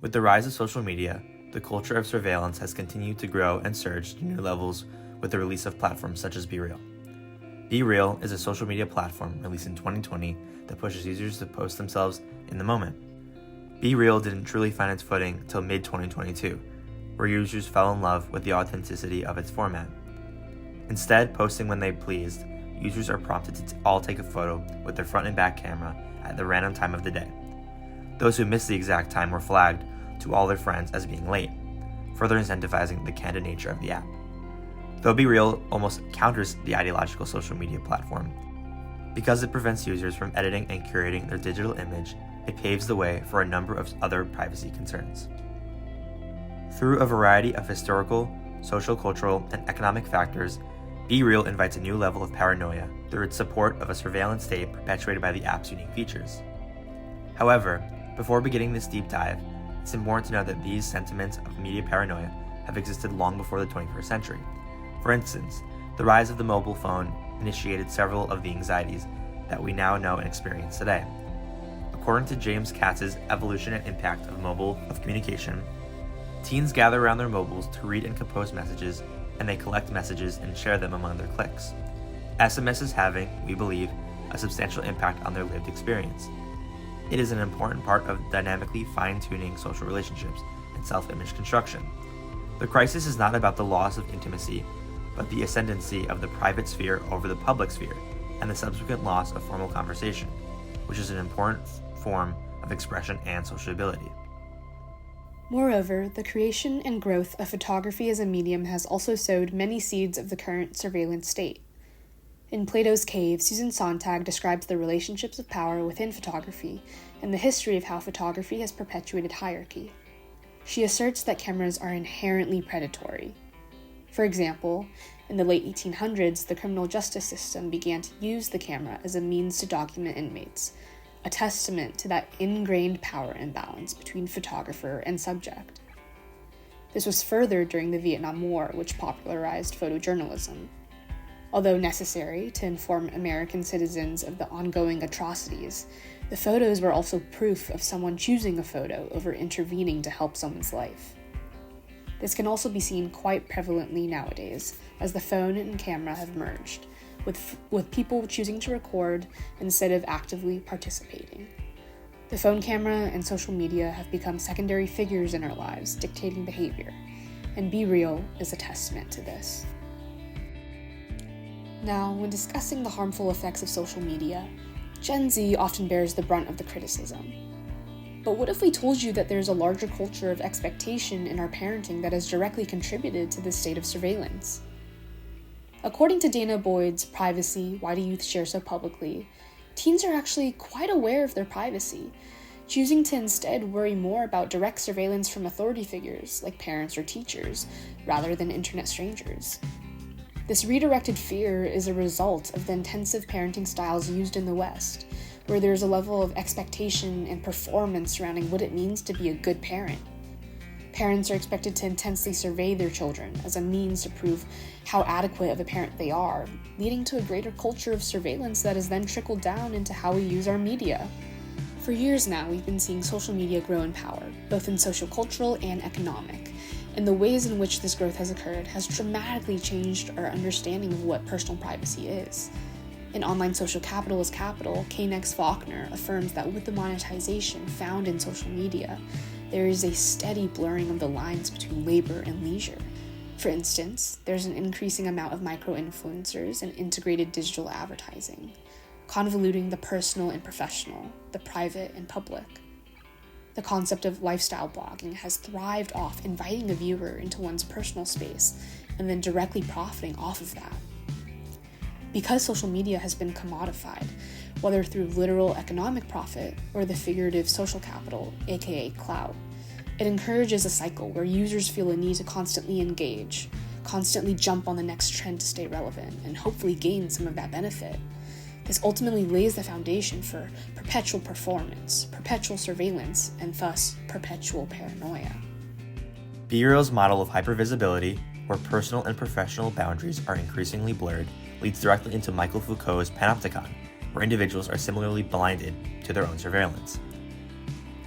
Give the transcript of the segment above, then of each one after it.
With the rise of social media, the culture of surveillance has continued to grow and surge to new levels with the release of platforms such as BeReal. BeReal is a social media platform released in 2020 that pushes users to post themselves in the moment. BeReal didn't truly find its footing till mid-2022, where users fell in love with the authenticity of its format. Instead, posting when they pleased, users are prompted to all take a photo with their front and back camera at the random time of the day. Those who missed the exact time were flagged to all their friends as being late, further incentivizing the candid nature of the app. Though BeReal almost counters the ideological social media platform, because it prevents users from editing and curating their digital image, it paves the way for a number of other privacy concerns. Through a variety of historical, social, cultural, and economic factors, BeReal invites a new level of paranoia through its support of a surveillance state perpetuated by the app's unique features. However, before beginning this deep dive, it's important to know that these sentiments of media paranoia have existed long before the 21st century. For instance, the rise of the mobile phone initiated several of the anxieties that we now know and experience today. According to James Katz's Evolution and Impact of Mobile Communication, teens gather around their mobiles to read and compose messages, and they collect messages and share them among their cliques. SMS is having, we believe, a substantial impact on their lived experience. It is an important part of dynamically fine-tuning social relationships and self-image construction. The crisis is not about the loss of intimacy, but the ascendancy of the private sphere over the public sphere, and the subsequent loss of formal conversation, which is an important form of expression and sociability. Moreover, the creation and growth of photography as a medium has also sowed many seeds of the current surveillance state. In Plato's Cave, Susan Sontag describes the relationships of power within photography and the history of how photography has perpetuated hierarchy. She asserts that cameras are inherently predatory. For example, in the late 1800s, the criminal justice system began to use the camera as a means to document inmates, a testament to that ingrained power imbalance between photographer and subject. This was furthered during the Vietnam War, which popularized photojournalism. Although necessary to inform American citizens of the ongoing atrocities, the photos were also proof of someone choosing a photo over intervening to help someone's life. This can also be seen quite prevalently nowadays, as the phone and camera have merged, with people choosing to record instead of actively participating. The phone camera and social media have become secondary figures in our lives, dictating behavior, and BeReal is a testament to this. Now, when discussing the harmful effects of social media, Gen Z often bears the brunt of the criticism. But what if we told you that there's a larger culture of expectation in our parenting that has directly contributed to this state of surveillance? According to Dana Boyd's Privacy, Why Do Youth Share So Publicly?, teens are actually quite aware of their privacy, choosing to instead worry more about direct surveillance from authority figures, like parents or teachers, rather than internet strangers. This redirected fear is a result of the intensive parenting styles used in the West, where there's a level of expectation and performance surrounding what it means to be a good parent. Parents are expected to intensely survey their children as a means to prove how adequate of a parent they are, leading to a greater culture of surveillance that has then trickled down into how we use our media. For years now, we've been seeing social media grow in power, both in social-cultural and economic, and the ways in which this growth has occurred has dramatically changed our understanding of what personal privacy is. In Online Social Capital is Capital, K-Nex Faulkner affirms that with the monetization found in social media, there is a steady blurring of the lines between labor and leisure. For instance, there's an increasing amount of micro-influencers and integrated digital advertising, convoluting the personal and professional, the private and public. The concept of lifestyle blogging has thrived off inviting a viewer into one's personal space and then directly profiting off of that. Because social media has been commodified, whether through literal economic profit or the figurative social capital, aka clout, it encourages a cycle where users feel a need to constantly engage, constantly jump on the next trend to stay relevant, and hopefully gain some of that benefit. This ultimately lays the foundation for perpetual performance, perpetual surveillance, and thus perpetual paranoia. BeReal's model of hypervisibility, where personal and professional boundaries are increasingly blurred, leads directly into Michael Foucault's panopticon, where individuals are similarly blinded to their own surveillance.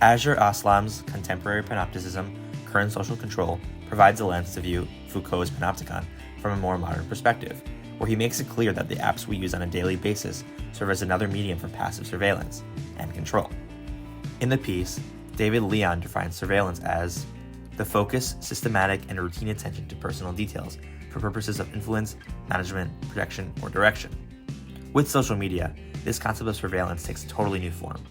Azure Aslam's contemporary panopticism, current social control, provides a lens to view Foucault's panopticon from a more modern perspective, where he makes it clear that the apps we use on a daily basis serve as another medium for passive surveillance and control. In the piece, David Leon defines surveillance as the focus, systematic, and routine attention to personal details for purposes of influence, management, protection, or direction. With social media, this concept of surveillance takes a totally new form.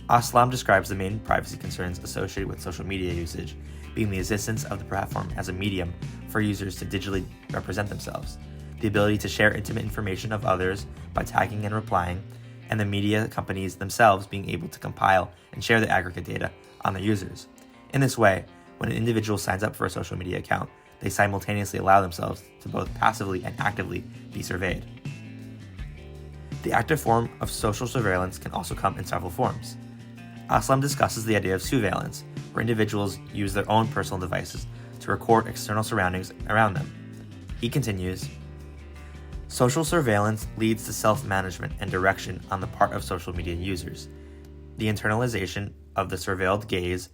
Aslam describes the main privacy concerns associated with social media usage being the existence of the platform as a medium for users to digitally represent themselves, the ability to share intimate information of others by tagging and replying, and the media companies themselves being able to compile and share the aggregate data on their users. In this way, when an individual signs up for a social media account, they simultaneously allow themselves to both passively and actively be surveyed. The active form of social surveillance can also come in several forms. Aslam discusses the idea of surveillance, where individuals use their own personal devices to record external surroundings around them. He continues, social surveillance leads to self-management and direction on the part of social media users. The internalization of the surveilled gaze,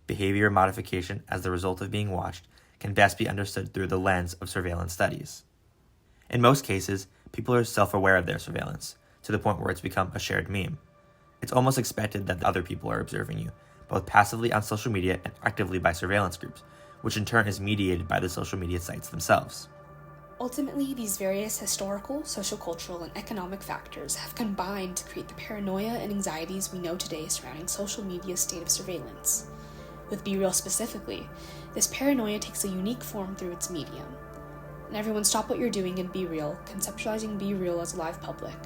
behavior modification as the result of being watched, can best be understood through the lens of surveillance studies. In most cases, people are self-aware of their surveillance, to the point where it's become a shared meme. It's almost expected that other people are observing you, both passively on social media and actively by surveillance groups, which in turn is mediated by the social media sites themselves. Ultimately, these various historical, sociocultural, and economic factors have combined to create the paranoia and anxieties we know today surrounding social media's state of surveillance. With BeReal specifically, this paranoia takes a unique form through its medium. And everyone stop what you're doing and BeReal, conceptualizing BeReal as a live public.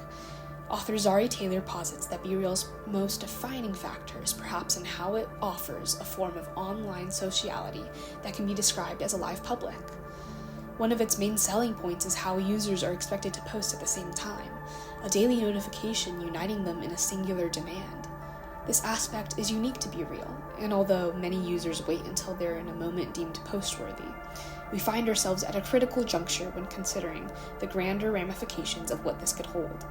Author Zari Taylor posits that BeReal's most defining factor is perhaps in how it offers a form of online sociality that can be described as a live public. One of its main selling points is how users are expected to post at the same time, a daily notification uniting them in a singular demand. This aspect is unique to BeReal, and although many users wait until they're in a moment deemed post-worthy, we find ourselves at a critical juncture when considering the grander ramifications of what this could hold.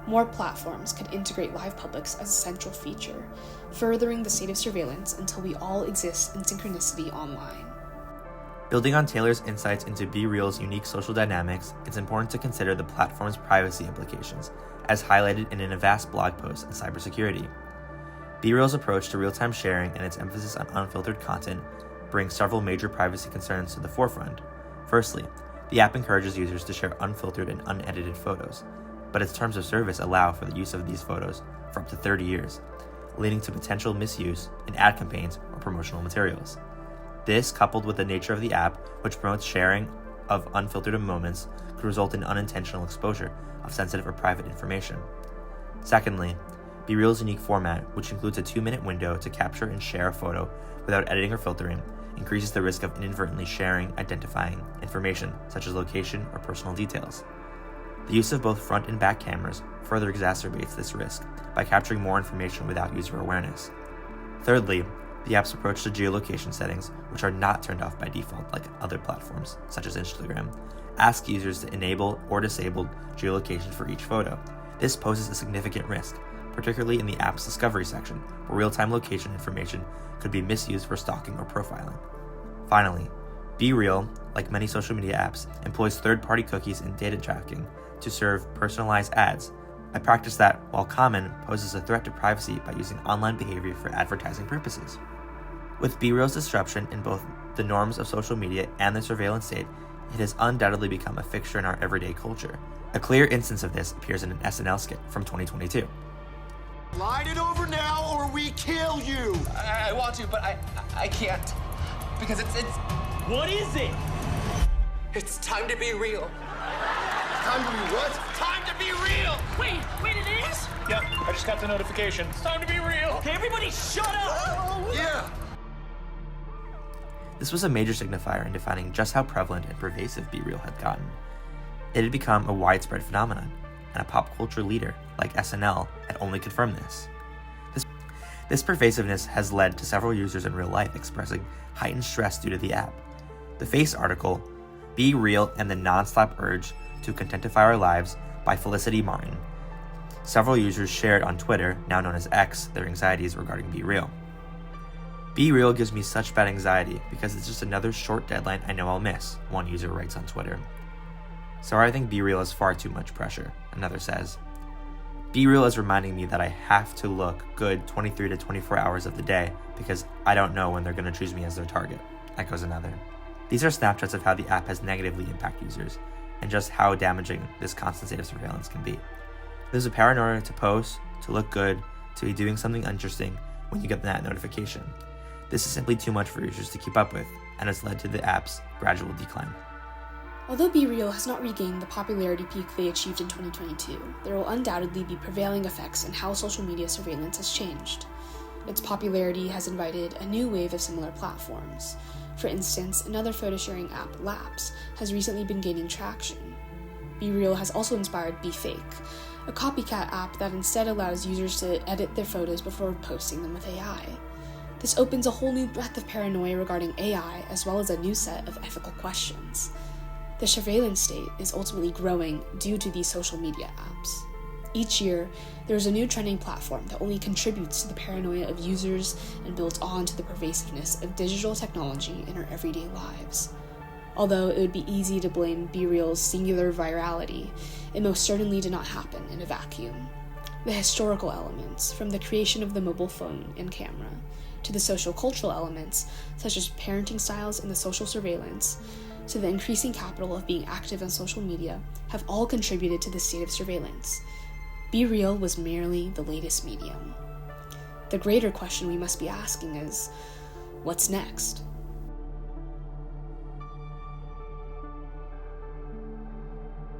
More platforms could integrate live publics as a central feature, furthering the state of surveillance until we all exist in synchronicity online. Building on Taylor's insights into BeReal's unique social dynamics, it's important to consider the platform's privacy implications, as highlighted in a vast blog post on cybersecurity. BeReal's approach to real-time sharing and its emphasis on unfiltered content brings several major privacy concerns to the forefront. Firstly, the app encourages users to share unfiltered and unedited photos, but its terms of service allow for the use of these photos for up to 30 years, leading to potential misuse in ad campaigns or promotional materials. This, coupled with the nature of the app, which promotes sharing of unfiltered moments, could result in unintentional exposure of sensitive or private information. Secondly, BeReal's unique format, which includes a 2-minute window to capture and share a photo without editing or filtering, increases the risk of inadvertently sharing identifying information such as location or personal details. The use of both front and back cameras further exacerbates this risk by capturing more information without user awareness. Thirdly, the app's approach to geolocation settings, which are not turned off by default like other platforms, such as Instagram, ask users to enable or disable geolocation for each photo. This poses a significant risk, particularly in the app's discovery section, where real-time location information could be misused for stalking or profiling. Finally, BeReal, like many social media apps, employs third-party cookies and data tracking to serve personalized ads, a practice that, while common, poses a threat to privacy by using online behavior for advertising purposes. With BeReal's disruption in both the norms of social media and the surveillance state, it has undoubtedly become a fixture in our everyday culture. A clear instance of this appears in an SNL skit from 2022. Light it over now or we kill you! I want to, but I can't. Because it's... What is it? It's time to be real. Time to be what? Time to be real! Wait, it is? Yep, I just got the notification. It's time to be real. Okay, everybody shut up! Yeah! This was a major signifier in defining just how prevalent and pervasive BeReal had gotten. It had become a widespread phenomenon, and a pop culture leader like SNL had only confirmed this. This pervasiveness has led to several users in real life expressing heightened stress due to the app. The Face article, BeReal and the Non-Stop Urge to Contentify Our Lives by Felicity Martin. Several users shared on Twitter, now known as X, their anxieties regarding BeReal. BeReal gives me such bad anxiety because it's just another short deadline I know I'll miss, one user writes on Twitter. Sorry, I think BeReal is far too much pressure, another says. BeReal is reminding me that I have to look good 23 to 24 hours of the day because I don't know when they're going to choose me as their target, echoes another. These are snapshots of how the app has negatively impacted users and just how damaging this constant state of surveillance can be. There's a paranoia to post, to look good, to be doing something interesting when you get that notification. This is simply too much for users to keep up with, and has led to the app's gradual decline. Although BeReal has not regained the popularity peak they achieved in 2022, there will undoubtedly be prevailing effects in how social media surveillance has changed. Its popularity has invited a new wave of similar platforms. For instance, another photo-sharing app, Laps, has recently been gaining traction. BeReal has also inspired BeFake, a copycat app that instead allows users to edit their photos before posting them with AI. This opens a whole new breadth of paranoia regarding AI, as well as a new set of ethical questions. The surveillance state is ultimately growing due to these social media apps. Each year, there is a new trending platform that only contributes to the paranoia of users and builds on to the pervasiveness of digital technology in our everyday lives. Although it would be easy to blame BeReal's singular virality, it most certainly did not happen in a vacuum. The historical elements, from the creation of the mobile phone and camera, to the social-cultural elements, such as parenting styles and the social surveillance, to the increasing capital of being active on social media, have all contributed to the state of surveillance. BeReal was merely the latest medium. The greater question we must be asking is, what's next?